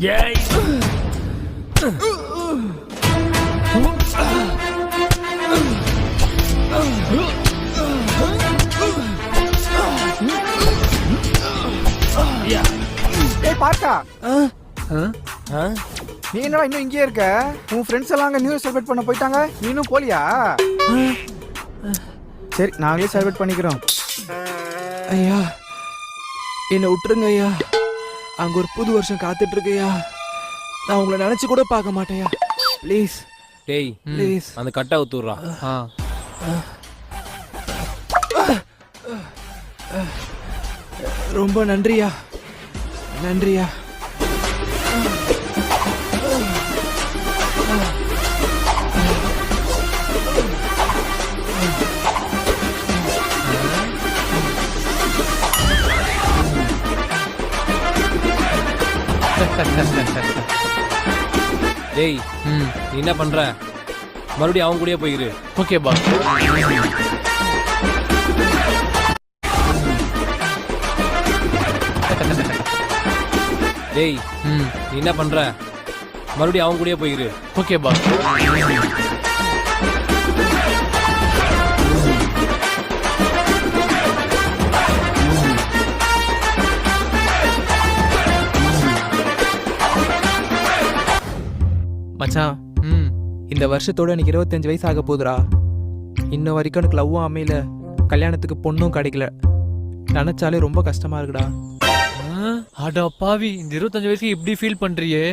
ஏய் ஏய் பார்க்கா, நீ என்னடா இன்னும் இங்கேயே இருக்க? உன் ஃப்ரெண்ட்ஸ் எல்லாம் அங்கே நியூ செலிப்ரேட் பண்ண போயிட்டாங்க, நீ இன்னும் போலியா? சரி, நாங்களே செலிப்ரேட் பண்ணிக்கிறோம். ஐயா என்னை விட்டுருங்க ஐயா. அங்க ஒரு புது வருஷம் காத்துட்டு இருக்கையா. நான் உங்களை நினைச்சு கூட பார்க்க மாட்டேயா. ப்ளீஸ் டேய் ப்ளீஸ். அந்த கட்டை ஊத்துறா. ரொம்ப நன்றியா, நன்றியா. டேய் நீ என்ன பண்ற? மறுபடியும் அவங்க கூடயே போயிரு. ஓகே பா. டேய் நீ என்ன பண்ற? மறுபடியும் அவங்க கூடயே போயிரு. ஓகே பா. மச்சான், இந்த வருஷத்தோட எனக்கு 25 வயசு ஆக போகுதுடா. இன்ன வரைக்கும் எனக்கு லவ்வும் அமையல, கல்யாணத்துக்கு பொண்ணும் கிடைக்கல. நினைச்சாலே ரொம்ப கஷ்டமா இருக்குடா. அடா பாவி, இந்த 25 வயசுக்கு இப்படி ஃபீல் பண்றியே?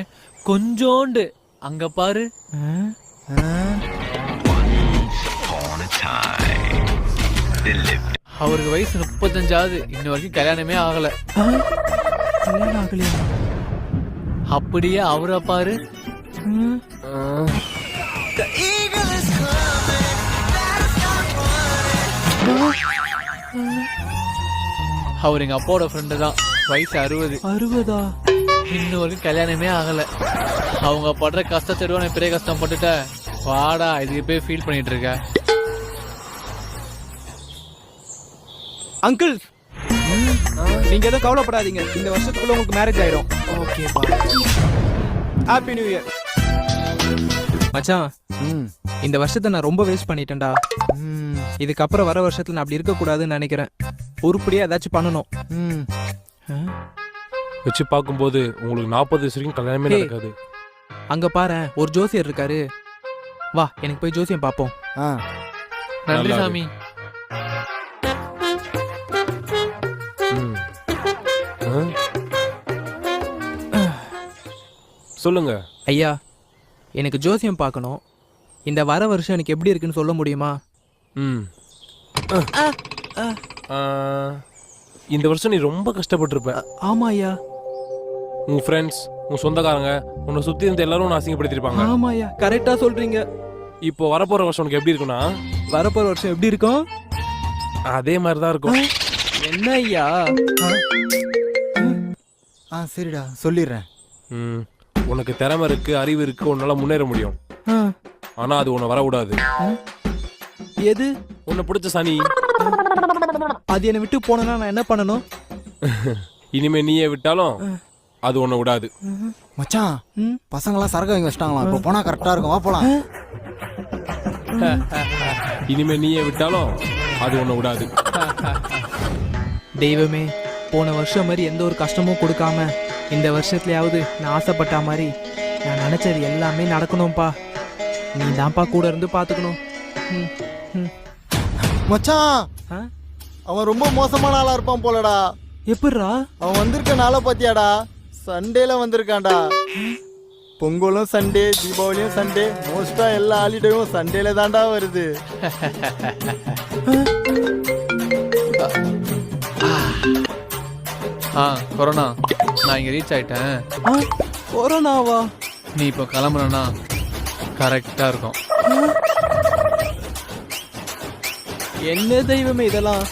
கொஞ்சோண்டு அங்க பாரு. அவருக்கு வயசு 35 இன்ன வரைக்கும் கல்யாணமே ஆகல. கல்யாணம் ஆகலையா? அப்படியே அவரை பாரு. அவர் எங்க அப்பாவோட ஃப்ரெண்டு தான். வயசு 60. 60ஆ? இன்னும் வரைக்கும் கல்யாணமே ஆகல. அவங்க படுற கஷ்டத்தை நான் பெரிய கஷ்டப்பட்டுட்ட. வாடா, இதுக்கு போய் ஃபீல் பண்ணிட்டு இருக்க. அங்கிள், நீங்க எதுவும் கவலைப்படாதீங்க. இந்த வருஷத்துக்குள்ள உங்களுக்கு மேரேஜ் ஆயிடும். ஓகேப்பா. Happy new year. மச்சான், இந்த வருஷத்தை நான் ரொம்ப வேஸ்ட் பண்ணிட்டேன்டா. இதுக்கப்புறம் வர வருஷத்துல நான் அப்படி இருக்கக்கூடாதுன்னு நினைக்கிறேன். உருப்படியா ஏதாச்சும் பண்ணணும். வச்சு பார்க்கும்போது உங்களுக்கு 40 வயசு வரைக்கும் கல்யாணமே நடக்காது. அங்க பாரு, ஒரு ஜோசியர் இருக்காரு. வா, எனக்கு போய் ஜோசியம் பார்ப்போம். நன்றி சாமி. சொல்லுங்க ஐயா, எனக்கு ஜோசியம் பார்க்கணும். இந்த வர வருஷம் எனக்கு எப்படி இருக்குன்னு சொல்ல முடியுமா? இந்த வருஷம் நீ ரொம்ப கஷ்டப்பட்டிருப்ப. ஆமா ஐயா. உன் ஃப்ரெண்ட்ஸ், உன் சொந்தக்காரங்க, உன்னை சுத்தி இருந்த எல்லாரும் உன்னை அசிங்கப்படுத்திருப்பாங்க. ஆமா ஐயா, கரெக்டா சொல்றீங்க. இப்போ வரப்போற வருஷம் உனக்கு எப்படி இருக்குன்னா, வரப்போற வருஷம் எப்படி இருக்கும்? அதே மாதிரிதான் இருக்கும். என்ன ஐயா? சரிடா, சொல்லிடுறேன். உனக்கு திறமை இருக்கு, அறிவு இருக்கு, உன்னால முன்னேற முடியும். ஆனா அது உன்னை வரக்கூடாது. எது? உன்னை பிடிச்ச சனி. அது என்னை விட்டு போனா நான் என்ன பண்ணணும்? இனிமே நீயே விட்டாலும் அது உன்னை விடாது. மச்சான், பசங்களாம் சரக்கு வாங்கி வச்சிட்டாங்களா? இப்போ போனா கரெக்டா இருக்கும். வா போலாம். இனிமே நீயே விட்டாலும் அது உன்னை விடாது. தெய்வமே, போன வருஷம் மாதிரி எந்த ஒரு கஷ்டமும் கொடுக்காம இந்த வருஷத்துலயாவது நான் ஆசைப்பட்ட மாதிரி நான் நினைச்சது எல்லாமே நடக்கணும்பா. நீ தான்ப்பா கூட இருந்து பாத்துக்கணும். மச்சான், அவன் ரொம்ப மோசமான ஆளா இருப்பான் போலடா. எப்படிரா? அவன் வந்திருக்க நாளை பாத்தியாடா? சண்டேல வந்திருக்கான்டா. பொங்கலும் சண்டே, தீபாவளியும் சண்டே, மோஸ்டா எல்லா ஹாலிடேவும் சண்டேல தான்டா வருது. கொரோனா, நான் இங்க ரீச் ஆயிட்டேன். கொரோனாவா? நீ இப்போ கிளம்புனா கரெக்டா இருக்கும். என்ன தெய்வமே இதெல்லாம்?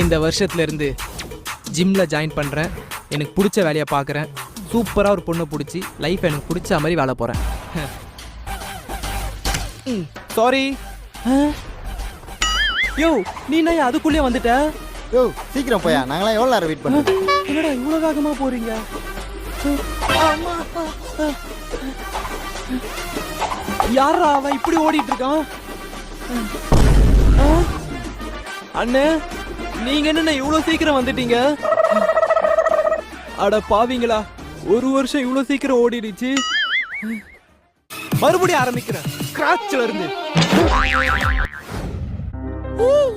இந்த வருஷத்துல இருந்து ஜிம்ல ஜாயின் பண்றேன். எனக்கு பிடிச்ச வேலையை பார்க்குறேன். சூப்பரா ஒரு பொண்ணை பிடிச்சி லைஃப் எனக்கு பிடிச்ச மாதிரி வாழ போறேன். சாரி. யோ, நீ என்ன அதுக்குள்ளே வந்துட்ட? யோ, சீக்கிரம் போயா, நாங்களாம் எவ்வளோ நேரம் வெயிட் பண்ணுறோம்? என்னடா இவ்வளவு வேகமா போறீங்க? யாரா அவன் இப்படி ஓடிட்டு இருக்கான்? அண்ணே, நீங்க என்ன இவ்வளவு சீக்கிரம் வந்துட்டீங்க? அட பாவிங்களா, ஒரு வருஷம் இவ்வளவு சீக்கிரம் ஓடிடுச்சு. மறுபடியும் ஆரம்பிக்கிறேன் ஸ்கிராட்ச்ல இருந்து.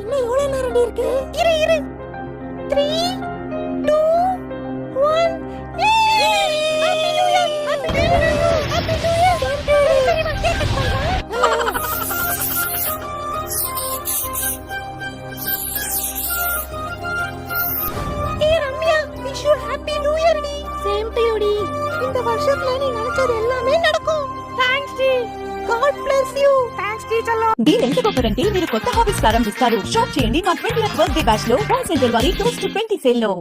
இன்னும் எவ்வளவு நேரம் இருக்கு? இரு 3 2 1 happy new year happy new year ஏய் Ramya, wish you happy new year டி. சேம் டு யூ டி. இந்த வருஷத்துல நீ நினைச்சது எல்லாமே நடக்கும். థాంక్స్ டி. God bless you. థాంక్స్ டி చల్లో. డీల్ ఎందుకు గొప్పదంటే మీరు కొత్త హాబీస్ ప్రారంభిస్తారు. షాప్ చేయండి మా 20th బర్త్డే బ్యాచ్ లో హోమ్ సెంటర్ వారి 2-20 సేల్ లో.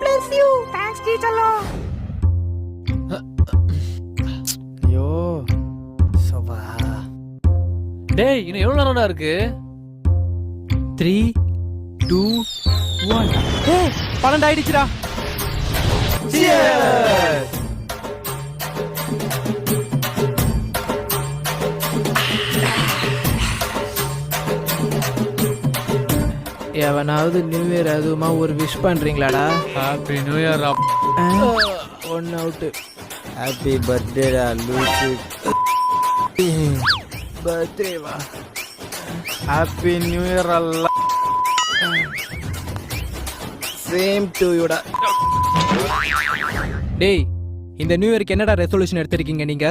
Bless you. థాంక్స్ டி చల్లో. ஐயோ சபா. டேய் இன்னும் எவ்வளவு நேரம்டா இருக்கு? 3 2 1. ஏய் 12 ஆயிடுச்சுடா. எவனாவது நியூ இயர் அதுமா ஒரு விஷ் பண்றீங்களாடா? Happy new year. One out. Happy பர்த்டேடா லூசு. பர்த்டே வா. ஹாப்பி நியூ இயர் அல்ல. சேம் டு யூடா. டேய், இந்த நியூ இயருக்கு என்னடா ரெசல்யூஷன் எடுத்திருக்கீங்க நீங்க?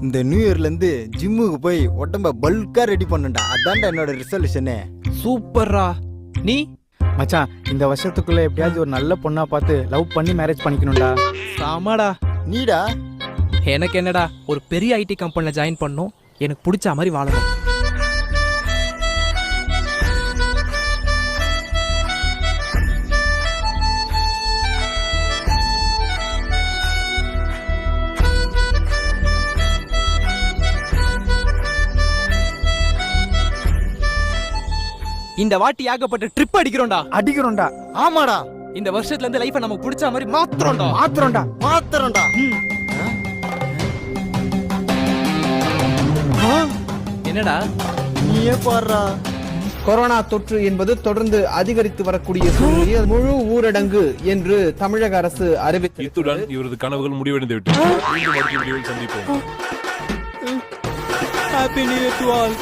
இந்த நியூ இயர்ல இருந்து ஜிம்முக்கு போய் உடம்ப பல்கா ரெடி பண்ணுடா. அதான்டா என்னோட ரிசல்யூஷனே. சூப்பர்ரா. நீ? மச்சான், இந்த வருஷத்துக்குள்ள எப்படியாவது ஒரு நல்ல பொண்ணா பார்த்து லவ் பண்ணி மேரேஜ் பண்ணிக்கணும்டா. சாமாடா. நீடா? எனக்கு என்னடா, ஒரு பெரிய ஐடி கம்பெனில ஜாயின் பண்ணணும், எனக்கு பிடிச்ச மாதிரி வாழணும். இந்த வாட்டி ஏகப்பட்ட ட்ரிப் அடிக்கிறோம்டா. அடிக்கிறோம்டா. ஆமாடா. இந்த வருஷத்துல இருந்து லைஃபை நமக்கு பிடிச்ச மாதிரி மாத்துறோம்டா. மாத்திரம்டா. என்னடா நீயே பாடுறா. கொரோனா தொற்று என்பது தொடர்ந்து அதிகரித்து வரக்கூடிய சூழ்நிலையில் முழு ஊரடங்கு என்று தமிழக அரசு அறிவித்தது. இத்துடன் இவரது கனவுகள் முடிவடைந்து விட்டது. மீண்டும் அடுத்த வீடியோவில் சந்திப்போம். Happy new year to all.